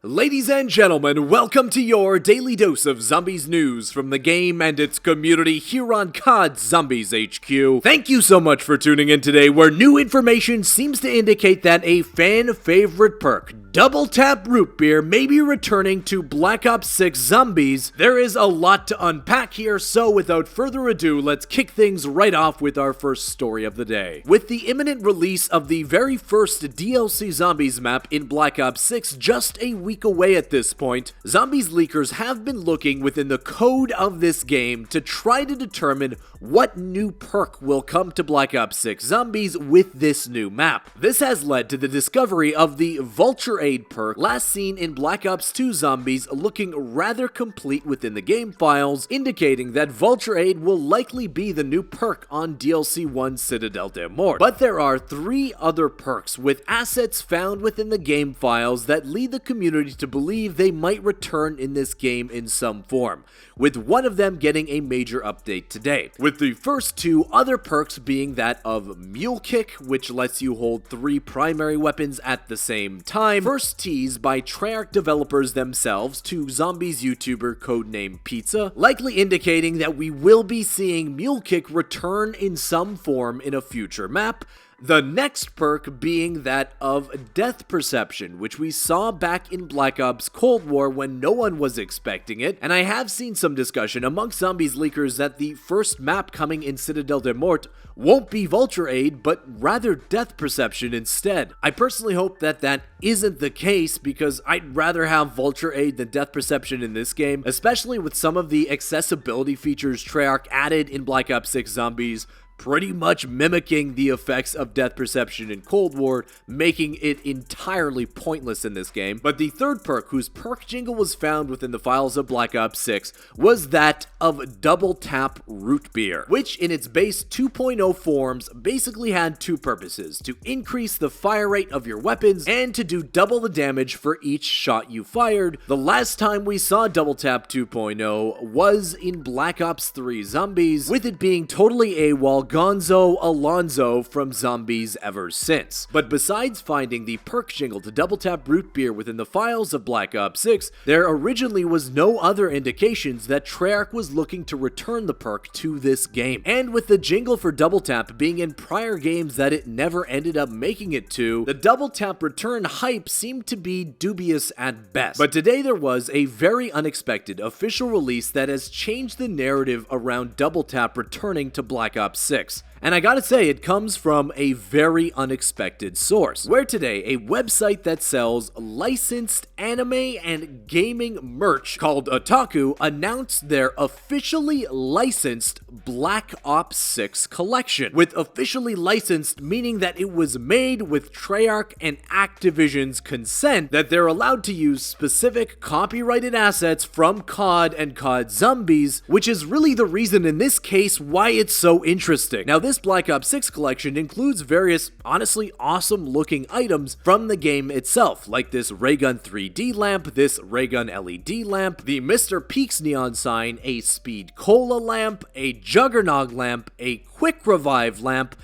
Ladies and gentlemen, welcome to your daily dose of zombies news from the game and its community here on COD Zombies HQ. Thank you so much for tuning in today, where new information seems to indicate that a fan favorite perk, Double Tap Root Beer, may be returning to Black Ops 6 Zombies. There is a lot to unpack here, so without further ado, let's kick things right off with our first story of the day. With the imminent release of the very first DLC Zombies map in Black Ops 6 just a week away at this point, Zombies leakers have been looking within the code of this game to try to determine what new perk will come to Black Ops 6 Zombies with this new map. This has led to the discovery of the Vulture Aid perk, last seen in Black Ops 2 Zombies, looking rather complete within the game files, indicating that Vulture Aid will likely be the new perk on DLC 1 Citadel de Mort. But there are 3 other perks with assets found within the game files that lead the community to believe they might return in this game in some form, with one of them getting a major update today, with the first 2 other perks being that of Mule Kick, which lets you hold 3 primary weapons at the same time, first teased by Treyarch developers themselves to Zombies YouTuber codename Pizza, likely indicating that we will be seeing Mule Kick return in some form in a future map. The next perk being that of Death Perception, which we saw back in Black Ops Cold War when no one was expecting it, and I have seen some discussion amongst Zombies leakers that the first map coming in Citadel de Mort won't be Vulture Aid, but rather Death Perception instead. I personally hope that that isn't the case, because I'd rather have Vulture Aid than Death Perception in this game, especially with some of the accessibility features Treyarch added in Black Ops 6 Zombies, pretty much mimicking the effects of Death Perception in Cold War, making it entirely pointless in this game. But the third perk, whose perk jingle was found within the files of Black Ops 6, was that of Double Tap Root Beer, which in its base 2.0 forms basically had 2 purposes: to increase the fire rate of your weapons and to do double the damage for each shot you fired. The last time we saw Double Tap 2.0 was in Black Ops 3 Zombies, with it being totally AWOL Gonzo Alonzo from Zombies ever since. But besides finding the perk jingle to Double Tap Root Beer within the files of Black Ops 6, there originally was no other indications that Treyarch was looking to return the perk to this game. And with the jingle for Double Tap being in prior games that it never ended up making it to, the Double Tap return hype seemed to be dubious at best. But today there was a very unexpected official release that has changed the narrative around Double Tap returning to Black Ops 6. And I gotta say, it comes from a very unexpected source, where today a website that sells licensed anime and gaming merch called Otaku announced their officially licensed Black Ops 6 collection. With officially licensed meaning that it was made with Treyarch and Activision's consent, that they're allowed to use specific copyrighted assets from COD and COD Zombies, which is really the reason in this case why it's so interesting. Now, this Black Ops 6 collection includes various, honestly awesome looking items from the game itself, like this Raygun 3D lamp, this Raygun LED lamp, the Mr. Peaks neon sign, a Speed Cola lamp, a Juggernog lamp, a Quick Revive lamp,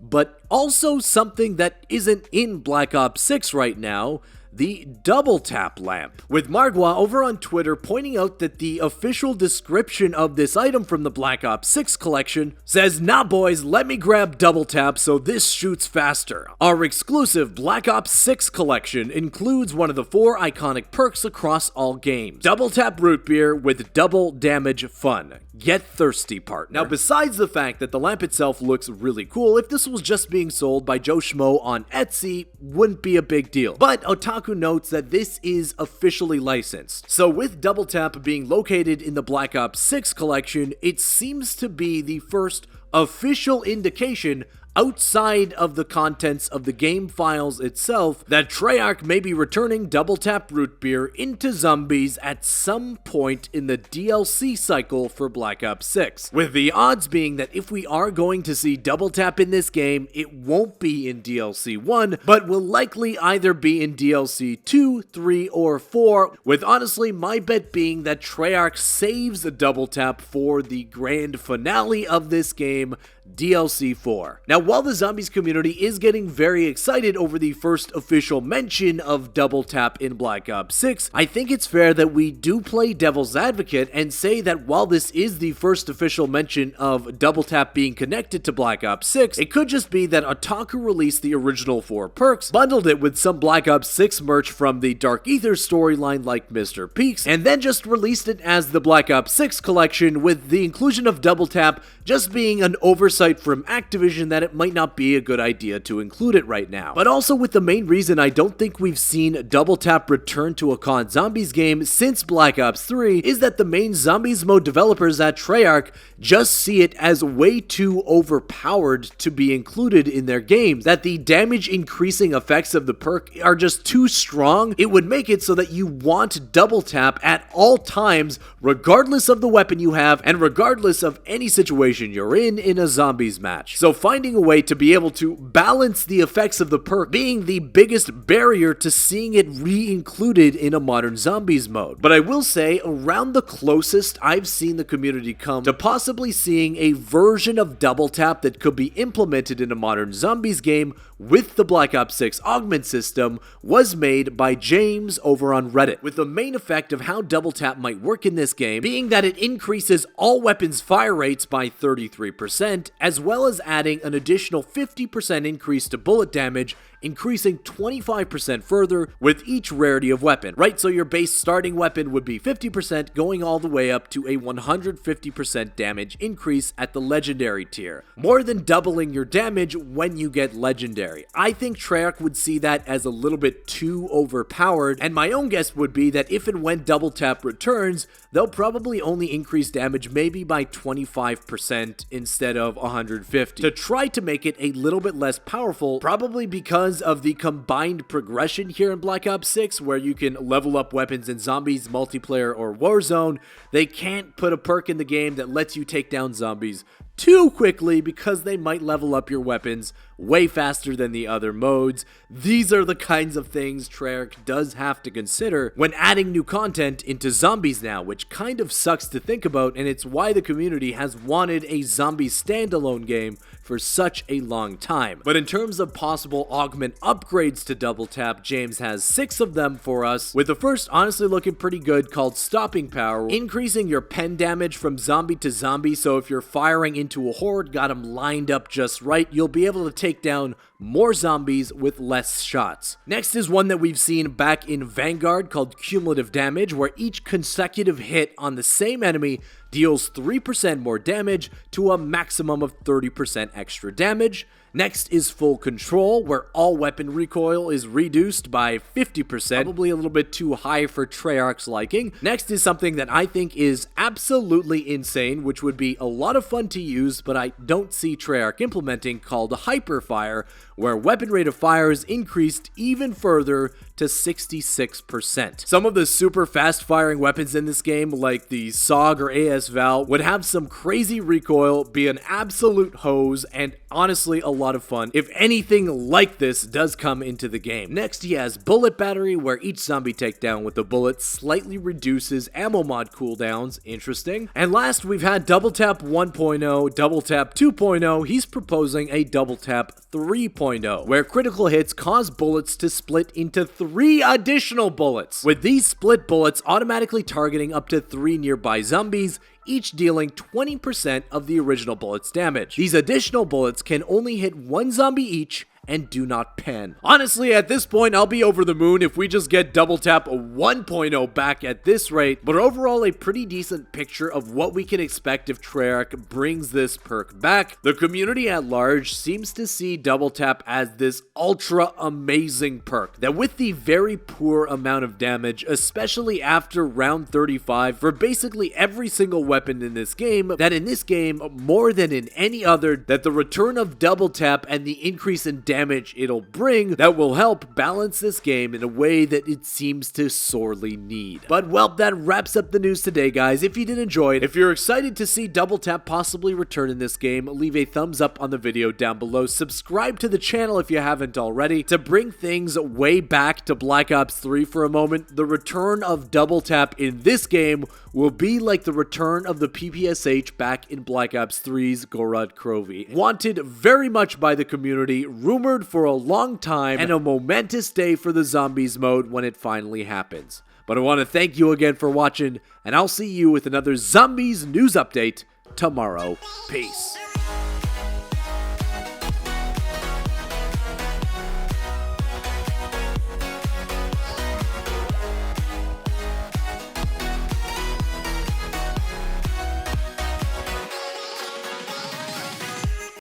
but also something that isn't in Black Ops 6 right now: the Double Tap lamp, with Margwa over on Twitter pointing out that the official description of this item from the Black Ops 6 collection says, "Nah boys, let me grab Double Tap so this shoots faster." Our exclusive Black Ops 6 collection includes one of the 4 iconic perks across all games: Double Tap Root Beer with double damage fun. Get thirsty, partner. Now, besides the fact that the lamp itself looks really cool, if this was just being sold by Joe Schmo on Etsy, wouldn't be a big deal. But Otaku notes that this is officially licensed. So with Double Tap being located in the Black Ops 6 collection, it seems to be the first official indication outside of the contents of the game files itself that Treyarch may be returning Double Tap Root Beer into Zombies at some point in the DLC cycle for Black Ops 6, with the odds being that if we are going to see Double Tap in this game, it won't be in DLC 1, but will likely either be in DLC 2, 3, or 4, with honestly my bet being that Treyarch saves a Double Tap for the grand finale of this game, DLC 4. Now, while the Zombies community is getting very excited over the first official mention of Double Tap in Black Ops 6, I think it's fair that we do play devil's advocate and say that while this is the first official mention of Double Tap being connected to Black Ops 6, it could just be that Otaku released the original 4 perks, bundled it with some Black Ops 6 merch from the Dark Ether storyline like Mr. Peaks, and then just released it as the Black Ops 6 collection, with the inclusion of Double Tap just being an oversight from Activision that it might not be a good idea to include it right now. But also with the main reason I don't think we've seen Double Tap return to a COD Zombies game since Black Ops 3 is that the main Zombies mode developers at Treyarch just see it as way too overpowered to be included in their games, that the damage increasing effects of the perk are just too strong. It would make it so that you want Double Tap at all times, regardless of the weapon you have and regardless of any situation you're in a Zombies match. So finding a way to be able to balance the effects of the perk being the biggest barrier to seeing it re-included in a modern Zombies mode. But I will say, around the closest I've seen the community come to possibly seeing a version of Double Tap that could be implemented in a modern Zombies game with the Black Ops 6 Augment system was made by James over on Reddit, with the main effect of how Double Tap might work in this game being that it increases all weapons fire rates by 33%, as well as adding an additional 50% increase to bullet damage, increasing 25% further with each rarity of weapon, right? So your base starting weapon would be 50%, going all the way up to a 150% damage increase at the legendary tier, more than doubling your damage when you get legendary. I think Treyarch would see that as a little bit too overpowered, and my own guess would be that if and when Double Tap returns, they'll probably only increase damage maybe by 25% instead of 150 to try to make it a little bit less powerful, probably because of the combined progression here in Black Ops 6, where you can level up weapons in Zombies, Multiplayer, or Warzone. They can't put a perk in the game that lets you take down zombies too quickly because they might level up your weapons way faster than the other modes. These are the kinds of things Treyarch does have to consider when adding new content into Zombies now, which kind of sucks to think about, and it's why the community has wanted a Zombies standalone game for such a long time. But in terms of possible Augment upgrades to Double Tap, James has 6 of them for us, with the first honestly looking pretty good, called Stopping Power, increasing your pen damage from zombie to zombie, so if you're firing into a horde, got them lined up just right, you'll be able to take down more zombies with less shots. Next is one that we've seen back in Vanguard called Cumulative Damage, where each consecutive hit on the same enemy deals 3% more damage to a maximum of 30% extra damage. Next is Full Control, where all weapon recoil is reduced by 50%, probably a little bit too high for Treyarch's liking. Next is something that I think is absolutely insane, which would be a lot of fun to use, but I don't see Treyarch implementing, called Hyperfire, where weapon rate of fire is increased even further to 66%. Some of the super fast firing weapons in this game, like the SOG or AS Val, would have some crazy recoil, be an absolute hose, and honestly a lot of fun if anything like this does come into the game. Next, he has Bullet Battery, where each zombie takedown with a bullet slightly reduces ammo mod cooldowns. Interesting. And last, we've had Double Tap 1.0, Double Tap 2.0. He's proposing a Double Tap 3.0, where critical hits cause bullets to split into 3 additional bullets, with these split bullets automatically targeting up to 3 nearby zombies, each dealing 20% of the original bullet's damage. These additional bullets can only hit 1 zombie each and do not pen. Honestly, at this point, I'll be over the moon if we just get Double Tap 1.0 back at this rate, but overall a pretty decent picture of what we can expect if Treyarch brings this perk back. The community at large seems to see Double Tap as this ultra amazing perk that, with the very poor amount of damage, especially after round 35 for basically every single weapon in this game, that in this game, more than in any other, that the return of Double Tap and the increase in damage damage it'll bring that will help balance this game in a way that it seems to sorely need. But well, that wraps up the news today, guys. If you did enjoy it, if you're excited to see Double Tap possibly return in this game, leave a thumbs up on the video down below. Subscribe to the channel if you haven't already. To bring things way back to Black Ops 3 for a moment, the return of Double Tap in this game will be like the return of the PPSH back in Black Ops 3's Gorod Krovi. Wanted very much by the community, rumored for a long time, and a momentous day for the Zombies mode when it finally happens. But I want to thank you again for watching, and I'll see you with another Zombies news update tomorrow. Peace.